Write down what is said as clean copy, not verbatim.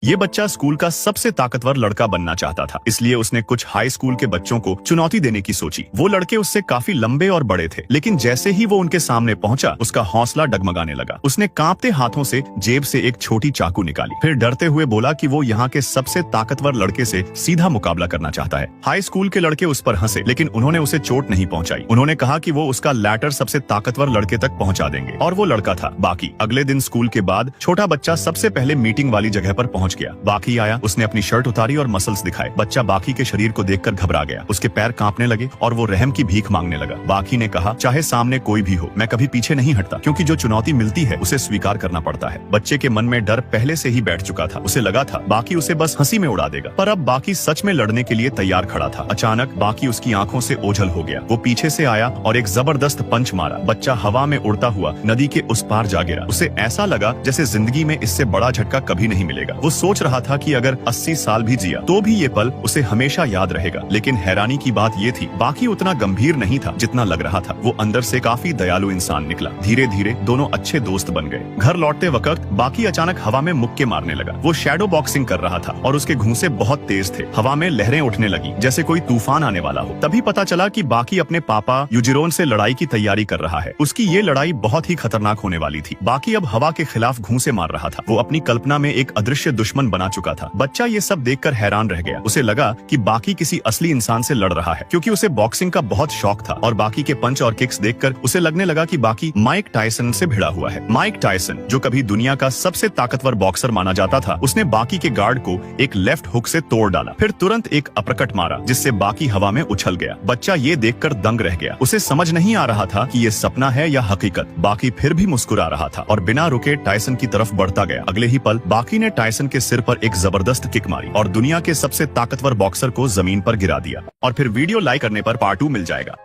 ये बच्चा स्कूल का सबसे ताकतवर लड़का बनना चाहता था, इसलिए उसने कुछ हाई स्कूल के बच्चों को चुनौती देने की सोची। वो लड़के उससे काफी लंबे और बड़े थे, लेकिन जैसे ही वो उनके सामने पहुंचा, उसका हौसला डगमगाने लगा। उसने कांपते हाथों से जेब से एक छोटी चाकू निकाली, फिर डरते हुए बोला कि वो यहाँ के सबसे ताकतवर लड़के से सीधा मुकाबला करना चाहता है। हाई स्कूल के लड़के उस पर हंसे, लेकिन उन्होंने उसे चोट नहीं पहुंचाई। उन्होंने कहा कि वो उसका लैटर सबसे ताकतवर लड़के तक पहुंचा देंगे, और वो लड़का था बाकी। अगले दिन स्कूल के बाद छोटा बच्चा सबसे पहले मीटिंग वाली जगह पर पहुंच गया। बाकी आया, उसने अपनी शर्ट उतारी और मसल्स दिखाए। बच्चा बाकी के शरीर को देखकर घबरा गया, उसके पैर कांपने लगे और वो रहम की भीख मांगने लगा। बाकी ने कहा, चाहे सामने कोई भी हो, मैं कभी पीछे नहीं हटता, क्योंकि जो चुनौती मिलती है उसे स्वीकार करना पड़ता है। बच्चे के मन में डर पहले से ही बैठ चुका था। उसे लगा था बाकी उसे बस हंसी में उड़ा देगा, पर अब बाकी सच में लड़ने के लिए तैयार खड़ा था। अचानक बाकी उसकी आंखों से ओझल हो गया। वो पीछे से आया और एक जबरदस्त पंच मारा। बच्चा हवा में उड़ता हुआ नदी के उस पार जा गिरा। उसे ऐसा लगा जैसे जिंदगी में इससे बड़ा झटका कभी नहीं मिलेगा। वो सोच रहा था कि अगर 80 साल भी जिया तो भी ये पल उसे हमेशा याद रहेगा। लेकिन हैरानी की बात ये थी, बाकी उतना गंभीर नहीं था जितना लग रहा था। वो अंदर से काफी दयालु इंसान निकला। धीरे धीरे दोनों अच्छे दोस्त बन गए। घर लौटते वक्त बाकी अचानक हवा में मुक्के मारने लगा। वो शैडो बॉक्सिंग कर रहा था और उसके घूंसे बहुत तेज थे। हवा में लहरें उठने लगी जैसे कोई तूफान आने वाला हो। तभी पता चला कि बाकी अपने पापा यूजिरोन से लड़ाई की तैयारी कर रहा है। उसकी ये लड़ाई बहुत ही खतरनाक होने वाली थी। बाकी अब हवा के खिलाफ घूंसे मार रहा था। वो अपनी कल्पना में एक अदृश्य दुश्मन बना चुका था। बच्चा ये सब देखकर हैरान रह गया। उसे लगा कि बाकी किसी असली इंसान से लड़ रहा है, क्योंकि उसे बॉक्सिंग का बहुत शौक था। और बाकी के पंच और किक्स देखकर उसे लगने लगा कि बाकी माइक टायसन से भिड़ा हुआ है। माइक टायसन, जो कभी दुनिया का सबसे ताकतवर बॉक्सर माना जाता था, उसने बाकी के गार्ड को एक लेफ्ट हुक से तोड़ डाला, फिर तुरंत एक अपरकट मारा जिससे बाकी हवा में उछल गया। बच्चा ये देखकर दंग रह गया। उसे समझ नहीं आ रहा था कि ये सपना है या हकीकत। बाकी फिर भी मुस्कुरा रहा था और बिना रुके टायसन की तरफ बढ़ता गया। अगले ही पल बाकी ने टायसन के सिर पर एक जबरदस्त किक मारी और दुनिया के सबसे ताकतवर बॉक्सर को जमीन पर गिरा दिया। और फिर वीडियो लाइक करने पर पार्ट 2 मिल जाएगा।